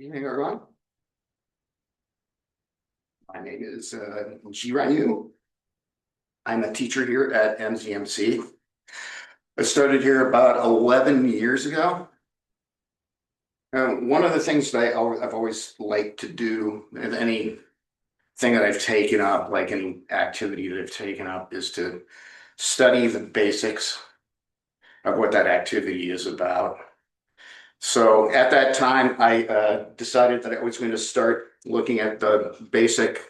Evening, everyone. My name is Jiryu. I'm a teacher here at MZMC. I started here about 11 years ago. One of the things that I've always liked to do, and anything that I've taken up, like any activity that I've taken up, is to study the basics of what that activity is about. So at that time, I decided that I was going to start looking at the basic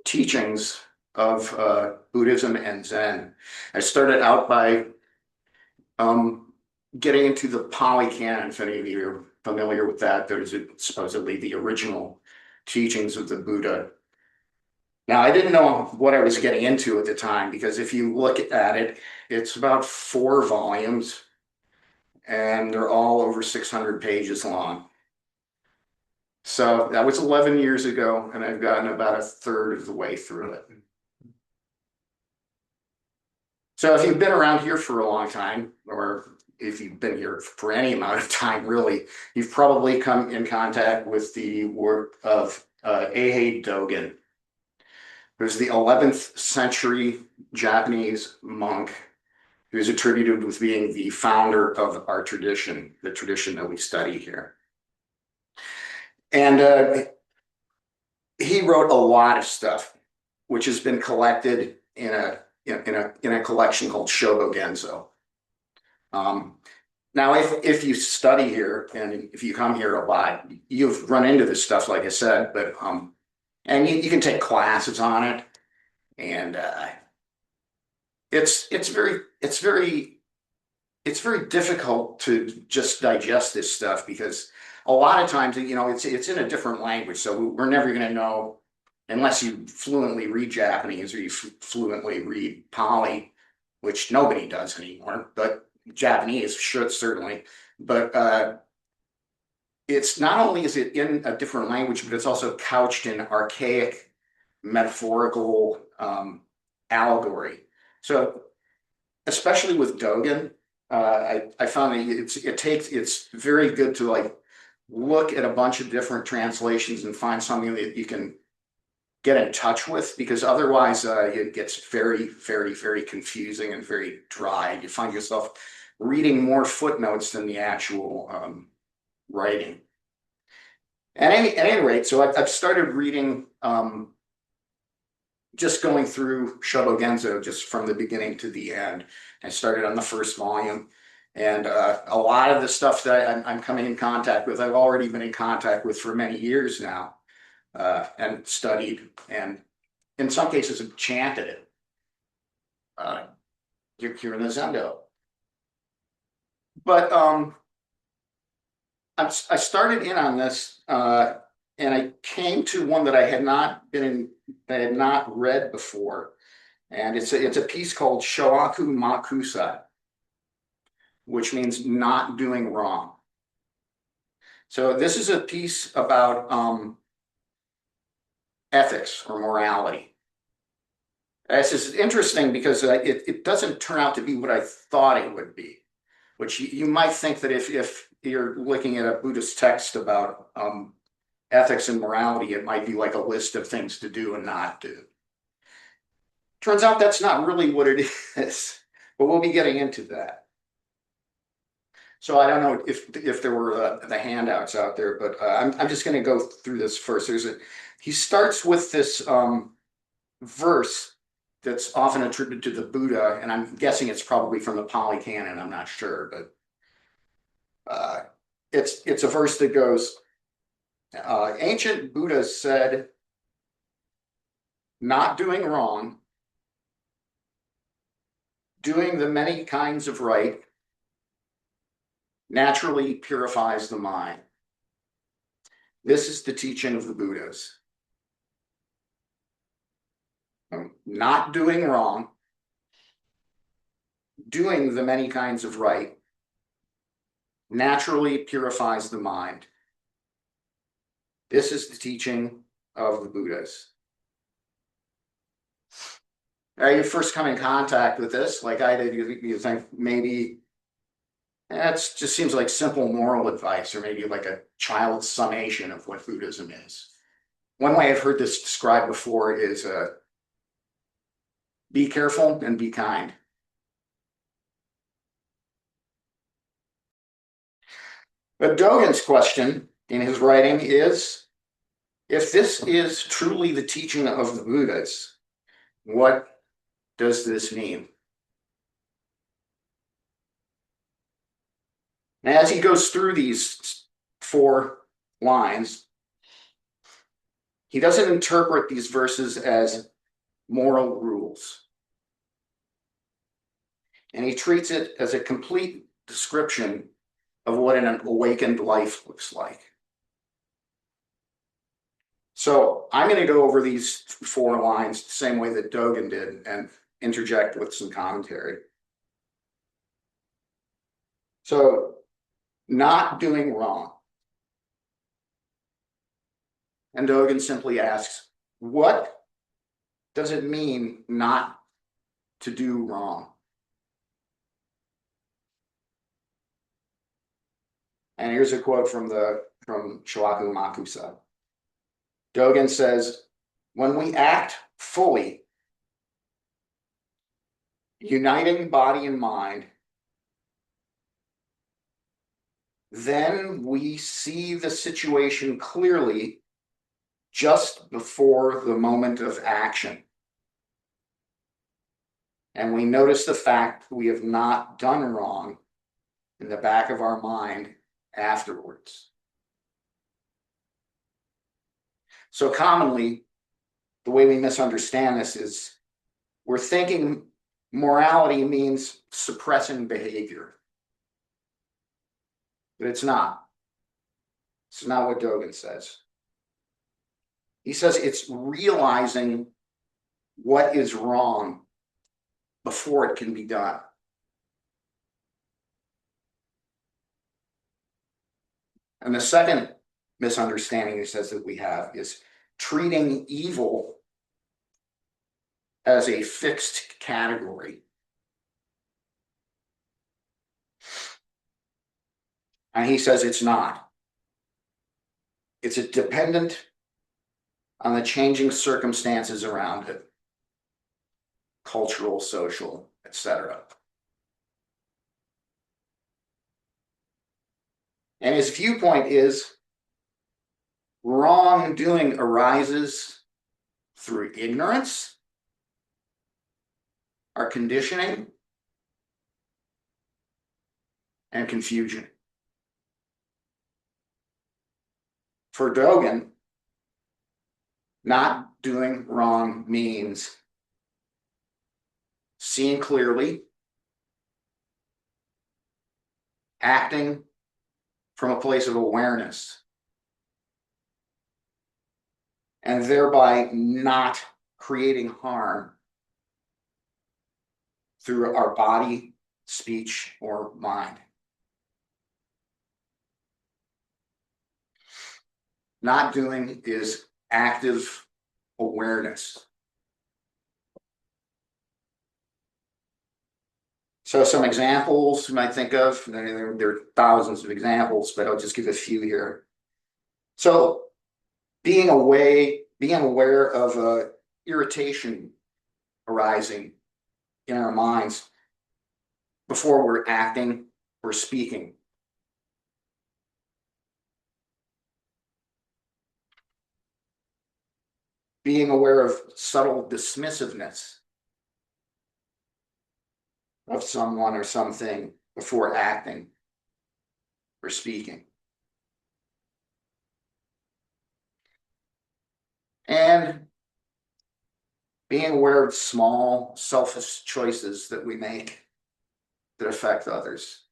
teachings of Buddhism and Zen. I started out by getting into the Pali Canon. If any of you are familiar with that, there's supposedly the original teachings of the Buddha. Now, I didn't know what I was getting into at the time, because if you look at it, it's about 4 volumes, and they're all over 600 pages long. So that was 11 years ago, and I've gotten about a third of the way through it. So if you've been around here for a long time, or if you've been here for any amount of time, really, you've probably come in contact with the work of Eihei Dogen, who's the 11th century Japanese monk who's attributed with being the founder of our tradition, the tradition that we study here. And he wrote a lot of stuff, which has been collected in a collection called Shobogenzo. Now, if you study here and if you come here a lot, you've run into this stuff, like I said, but and you can take classes on it, and it's very difficult to just digest this stuff, because a lot of times, it's in a different language, so we're never going to know unless you fluently read Japanese or you fluently read Pali, which nobody does anymore, but Japanese, sure, certainly. But it's not only is it in a different language, but it's also couched in archaic metaphorical allegory. So especially with Dogen, I found that it's very good to like look at a bunch of different translations and find something that you can get in touch with, because otherwise it gets very, very, very confusing and very dry. You find yourself reading more footnotes than the actual writing. At any rate, so I've started reading, just going through Shobogenzo just from the beginning to the end. I started on the first volume, and a lot of the stuff that I'm coming in contact with, I've already been in contact with for many years now. And studied, and in some cases have chanted it. Here in the Zendo. But I started in on this, and I came to one that I had not read before, and it's a piece called Shoaku Makusa, which means not doing wrong. So this is a piece about ethics or morality. This is interesting because it doesn't turn out to be what I thought it would be, which you might think that if you're looking at a Buddhist text about ethics and morality, it might be like a list of things to do and not do. Turns out that's not really what it is, but we'll be getting into that. So I don't know if there were the handouts out there, but I'm just going to go through this first. He starts with this verse that's often attributed to the Buddha, and I'm guessing it's probably from the Pali Canon. I'm not sure, but it's a verse that goes, ancient Buddha said, not doing wrong, doing the many kinds of right, naturally purifies the mind. This is the teaching of the Buddhas. Not doing wrong, doing the many kinds of right, naturally purifies the mind. This is the teaching of the Buddhas. You first come in contact with this, like I did, you think maybe That just seems like simple moral advice, or maybe like a child's summation of what Buddhism is. One way I've heard this described before is be careful and be kind. But Dogen's question in his writing is, if this is truly the teaching of the Buddhas, what does this mean? And as he goes through these 4 lines, he doesn't interpret these verses as moral rules. And he treats it as a complete description of what an awakened life looks like. So I'm going to go over these 4 lines the same way that Dogen did and interject with some commentary. So, not doing wrong. And Dogen simply asks, what does it mean not to do wrong? And here's a quote from Shoaku Makusa. Dogen says, when we act fully, uniting body and mind, then we see the situation clearly just before the moment of action. And we notice the fact we have not done wrong in the back of our mind afterwards. So commonly, the way we misunderstand this is we're thinking morality means suppressing behavior. But it's not. It's not what Dogen says. He says it's realizing what is wrong before it can be done. And the second misunderstanding he says that we have is treating evil as a fixed category. And he says it's not. It's dependent on the changing circumstances around it, cultural, social, etc. And his viewpoint is wrongdoing arises through ignorance, our conditioning, and confusion. For Dogen, not doing wrong means seeing clearly, acting from a place of awareness, and thereby not creating harm through our body, speech, or mind. Not doing is active awareness. So some examples you might think of, there are thousands of examples, but I'll just give a few here. So being aware of irritation arising in our minds before we're acting or speaking. Being aware of subtle dismissiveness of someone or something before acting or speaking. And being aware of small, selfish choices that we make that affect others.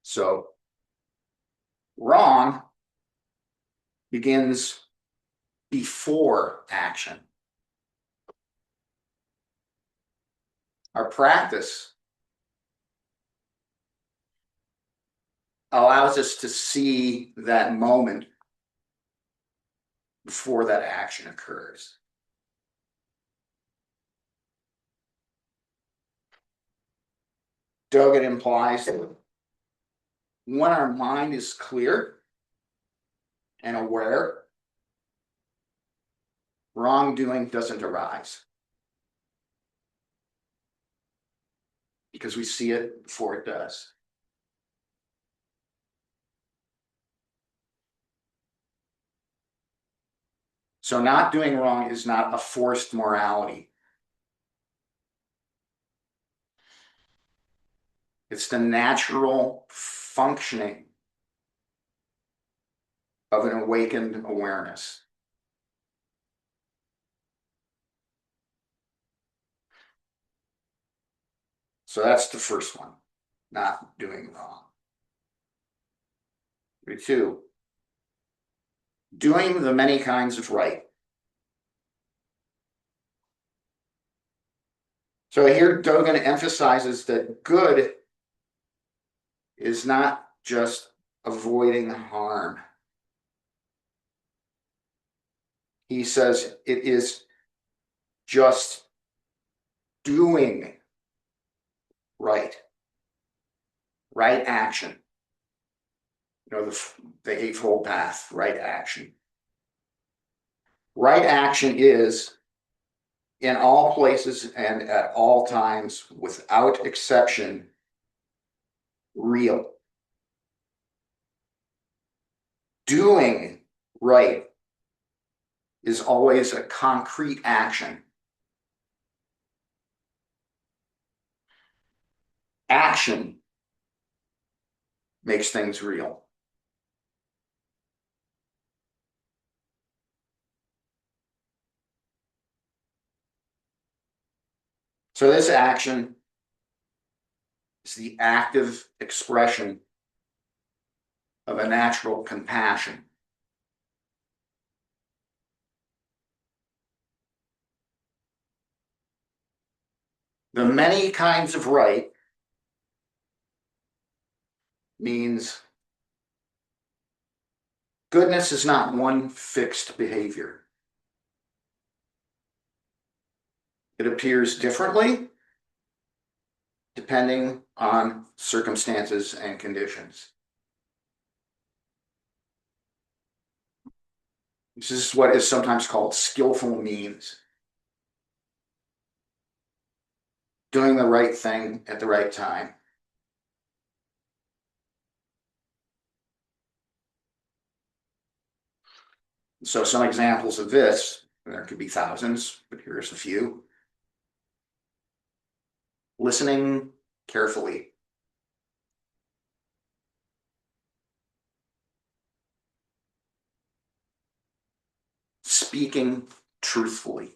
So, wrong begins before action. Our practice allows us to see that moment before that action occurs. Dogen implies that when our mind is clear and aware, wrongdoing doesn't arise because we see it before it does. So not doing wrong is not a forced morality. It's the natural functioning of an awakened awareness. So that's the first one, not doing wrong. Number two, doing the many kinds of right. So here Dogen emphasizes that good is not just avoiding harm. He says it is just doing right, right action. You know, the Eightfold Path, right action. Right action is in all places and at all times, without exception, real. Doing right is always a concrete action. Action makes things real. So this action is the active expression of a natural compassion. The many kinds of right means goodness is not one fixed behavior. It appears differently depending on circumstances and conditions. This is what is sometimes called skillful means. Doing the right thing at the right time. So some examples of this, there could be thousands, but here's a few. Listening carefully. Speaking truthfully.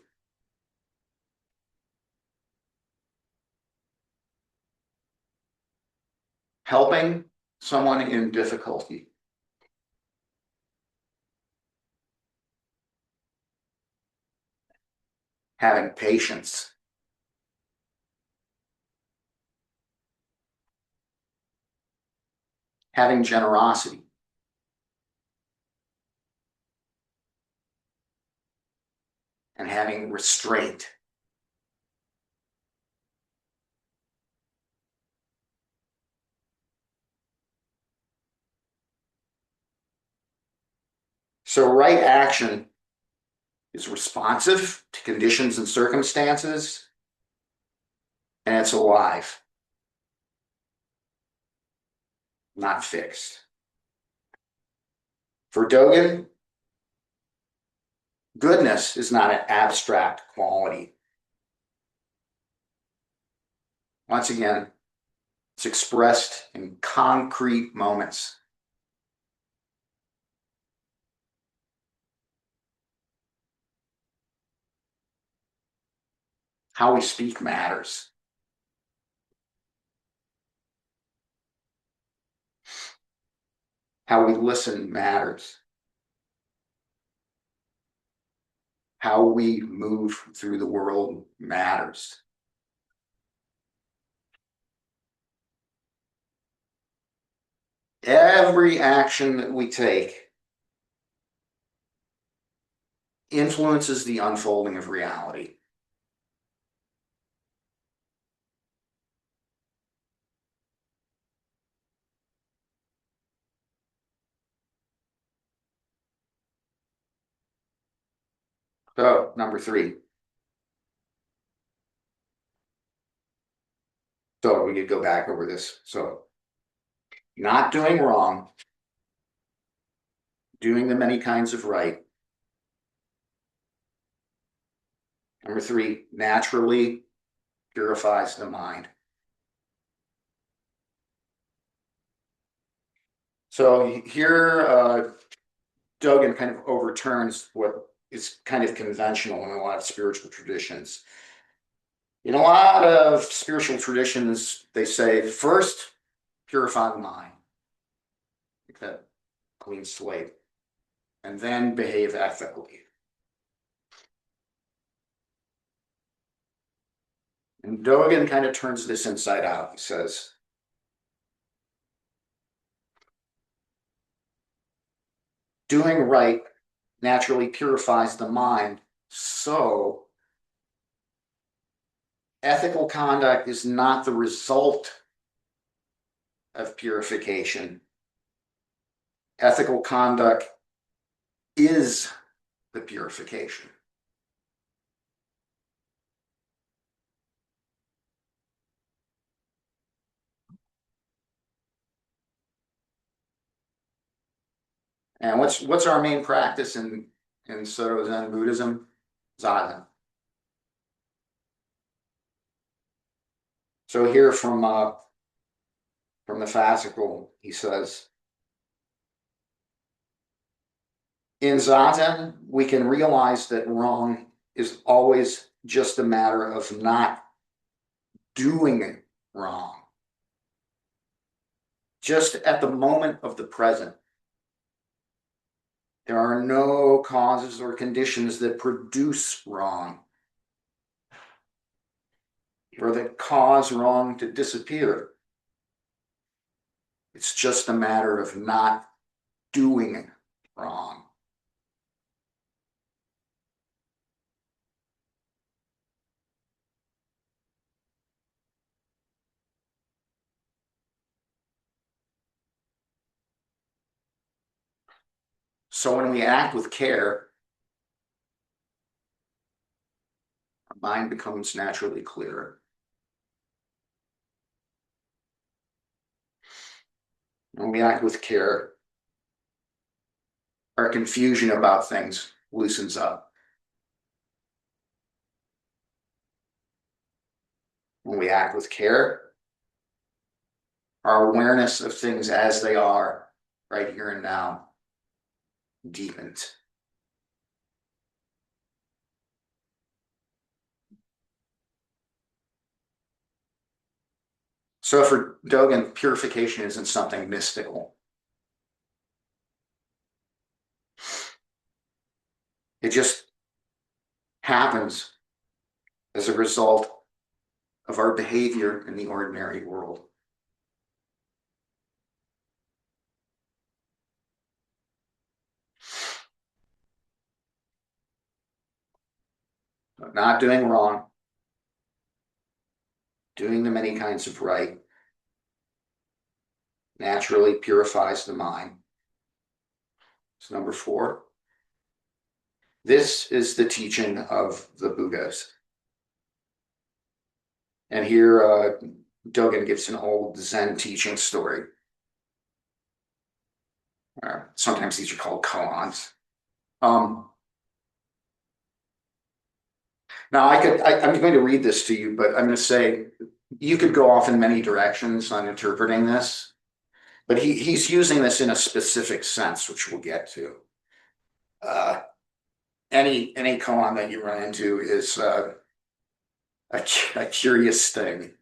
Helping someone in difficulty. Having patience. Having generosity. And having restraint. So right action is responsive to conditions and circumstances, and it's alive, not fixed. For Dogen, goodness is not an abstract quality. Once again, it's expressed in concrete moments. How we speak matters. How we listen matters. How we move through the world matters. Every action that we take influences the unfolding of reality. So, number 3. So we could go back over this. So, not doing wrong, doing the many kinds of right. Number 3, naturally purifies the mind. So here, Dogen kind of overturns what is kind of conventional in a lot of spiritual traditions. In a lot of spiritual traditions, they say first, purify the mind, like that clean slate, and then behave ethically. And Dogen kind of turns this inside out. He says, doing right naturally purifies the mind, so ethical conduct is not the result of purification. Ethical conduct is the purification. And what's our main practice in Soto Zen Buddhism? Zazen. So here from the fascicle, he says, in Zazen, we can realize that wrong is always just a matter of not doing wrong. Just at the moment of the present, there are no causes or conditions that produce wrong or that cause wrong to disappear. It's just a matter of not doing wrong. So when we act with care, our mind becomes naturally clearer. When we act with care, our confusion about things loosens up. When we act with care, our awareness of things as they are, right here and now, deepens. So for Dogen, purification isn't something mystical. It just happens as a result of our behavior in the ordinary world. Not doing wrong, doing the many kinds of right, naturally purifies the mind. It's number 4. This is the teaching of the Buddhas. And here, Dogen gives an old Zen teaching story. Sometimes these are called koans. Now, I'm going to read this to you, but I'm going to say you could go off in many directions on interpreting this, but he's using this in a specific sense, which we'll get to. Any koan that you run into is a curious thing.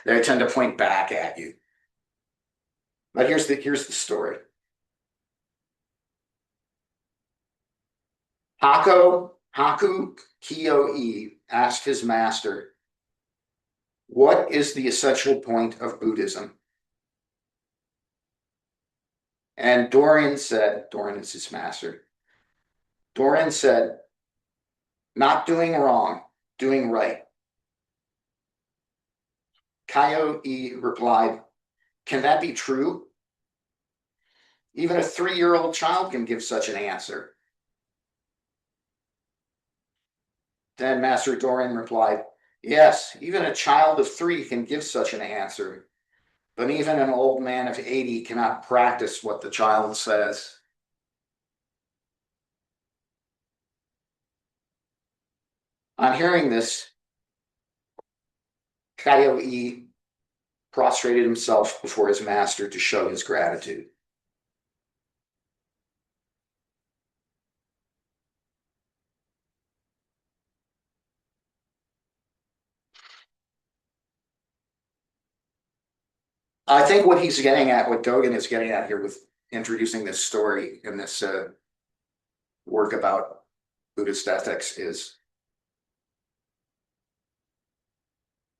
They tend to point back at you. But here's the story. Haku Kyo-e asked his master, "What is the essential point of Buddhism?" And Dorin is his master. Dorin said, Not doing wrong, doing right. Coyote replied, can that be true? Even a 3-year-old child can give such an answer. Then Master Dogen replied, yes, even a child of 3 can give such an answer, but even an old man of 80 cannot practice what the child says. On hearing this, Coyote prostrated himself before his master to show his gratitude. I think what he's getting at, what Dogen is getting at here with introducing this story in this work about Buddhist ethics is,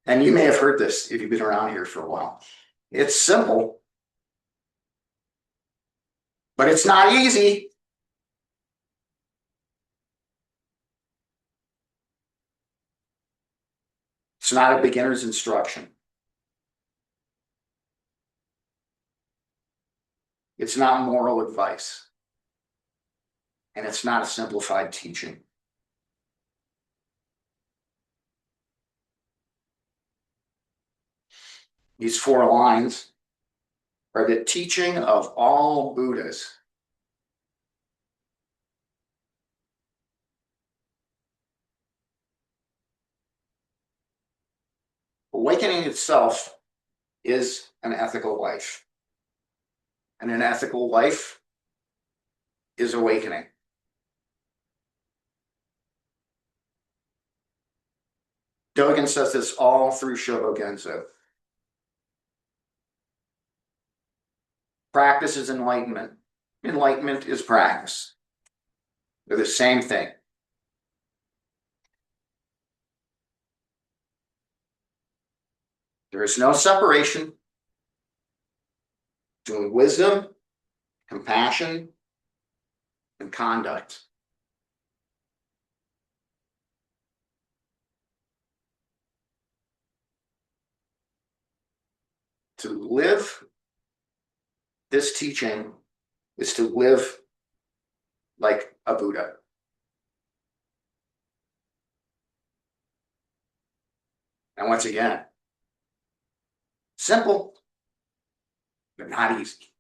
and you may have heard this if you've been around here for a while, it's simple, but it's not easy. It's not a beginner's instruction. It's not moral advice. And it's not a simplified teaching. These 4 lines are the teaching of all Buddhas. Awakening itself is an ethical life. And an ethical life is awakening. Dogen says this all through Shobogenzo. Practice is enlightenment. Enlightenment is practice. They're the same thing. There is no separation between wisdom, compassion, and conduct. To live this teaching is to live like a Buddha. And once again, simple, but not easy.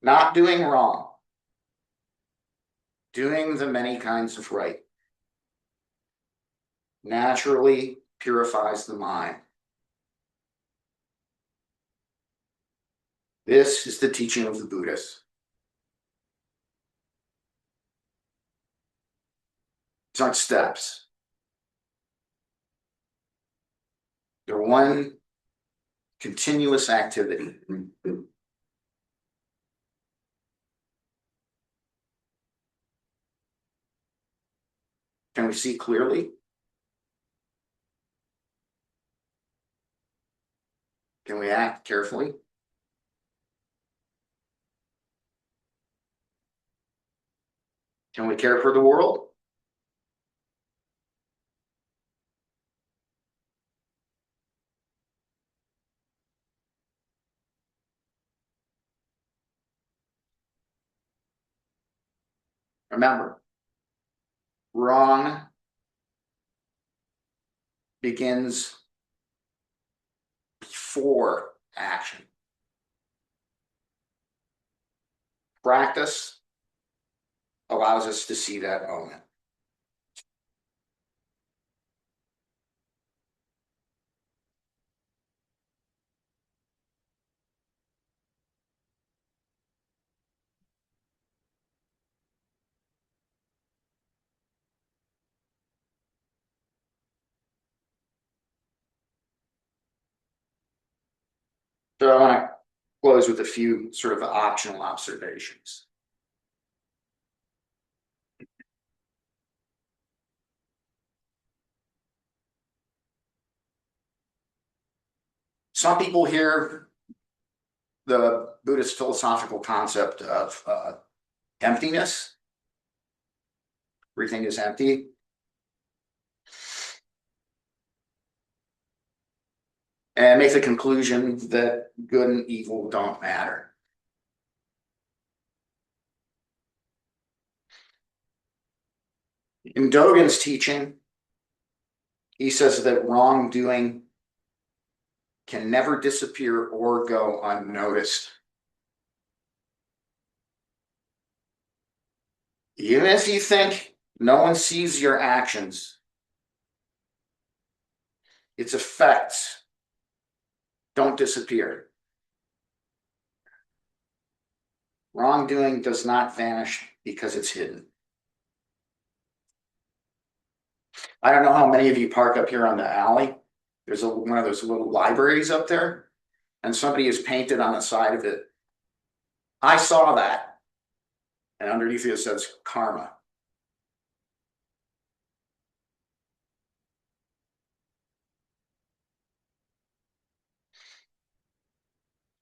Not doing wrong, doing the many kinds of right, naturally purifies the mind. This is the teaching of the Buddhists. These aren't steps. They're one continuous activity. Can we see clearly? Can we act carefully? Can we care for the world? Remember, wrong begins before action. Practice allows us to see that moment. So I want to close with a few sort of optional observations. Some people hear the Buddhist philosophical concept of emptiness. Everything is empty. And make the conclusion that good and evil don't matter. In Dogen's teaching, he says that wrongdoing can never disappear or go unnoticed. Even if you think no one sees your actions, its effects don't disappear. Wrongdoing does not vanish because it's hidden. I don't know how many of you park up here on the alley. There's one of those little libraries up there, and somebody has painted on the side of it. I saw that. And underneath it says karma.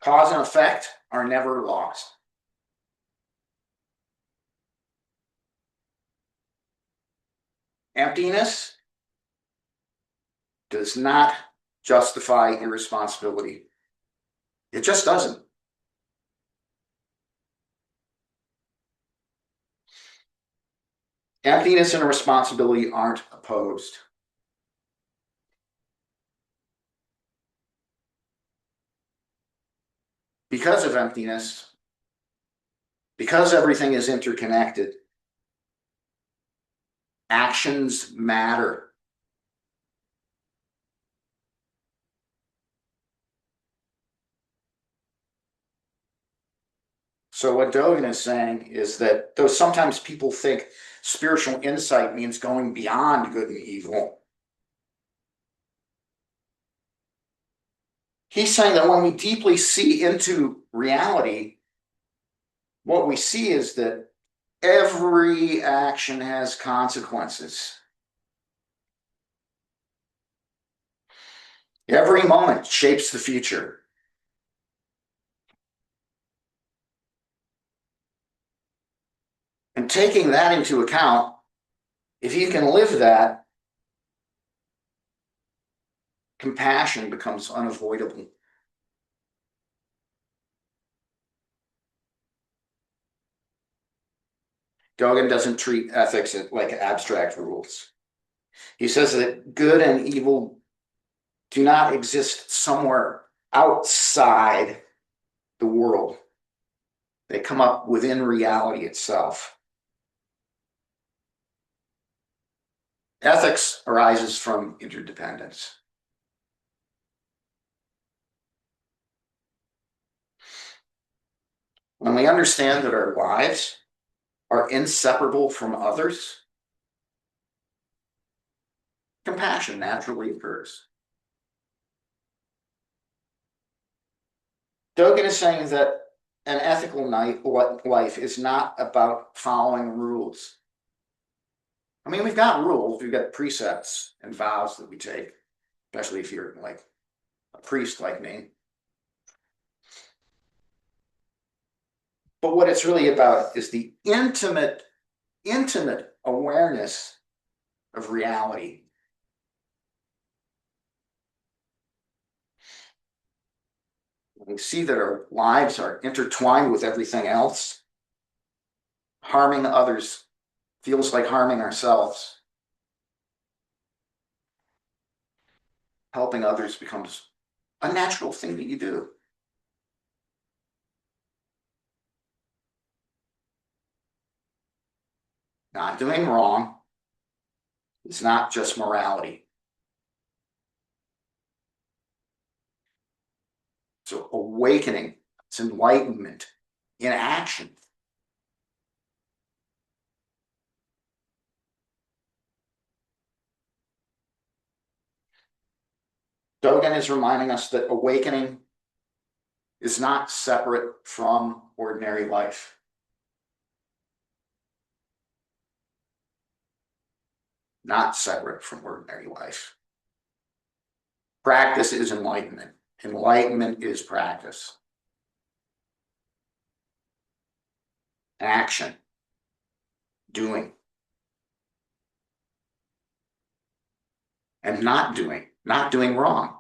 Cause and effect are never lost. Emptiness does not justify irresponsibility. It just doesn't. Emptiness and irresponsibility aren't opposed. Because of emptiness, because everything is interconnected, actions matter. So what Dogen is saying is that though sometimes people think spiritual insight means going beyond good and evil, he's saying that when we deeply see into reality, what we see is that every action has consequences. Every moment shapes the future. And taking that into account, if you can live that, compassion becomes unavoidable. Dogen doesn't treat ethics like abstract rules. He says that good and evil do not exist somewhere outside the world. They come up within reality itself. Ethics arises from interdependence. When we understand that our lives are inseparable from others, compassion naturally occurs. Dogen is saying that an ethical life is not about following rules. I mean, we've got rules, we've got precepts and vows that we take, especially if you're like a priest like me. But what it's really about is the intimate awareness of reality. We see that our lives are intertwined with everything else. Harming others feels like harming ourselves. Helping others becomes a natural thing that you do. Not doing wrong is not just morality. So awakening, it's enlightenment in action. Dogen is reminding us that awakening is not separate from ordinary life. Not separate from ordinary life. Practice is enlightenment. Enlightenment is practice. Action. Doing. And not doing. Not doing wrong.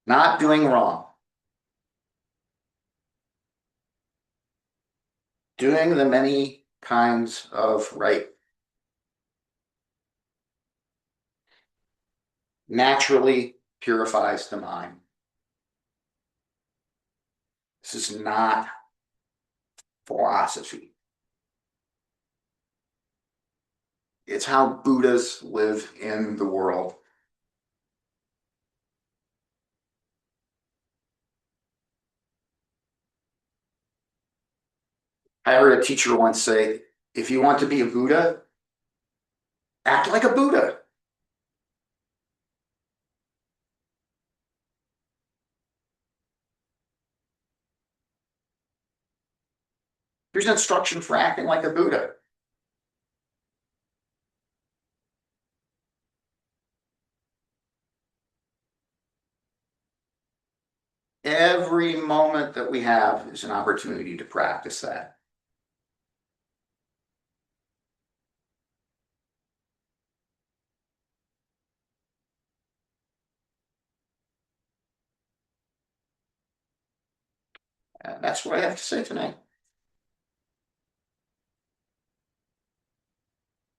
Not doing wrong. Doing the many kinds of right. Naturally purifies the mind. This is not philosophy. It's how Buddhas live in the world. I heard a teacher once say, if you want to be a Buddha, act like a Buddha. Here's an instruction for acting like a Buddha. Every moment that we have is an opportunity to practice that. And that's what I have to say tonight.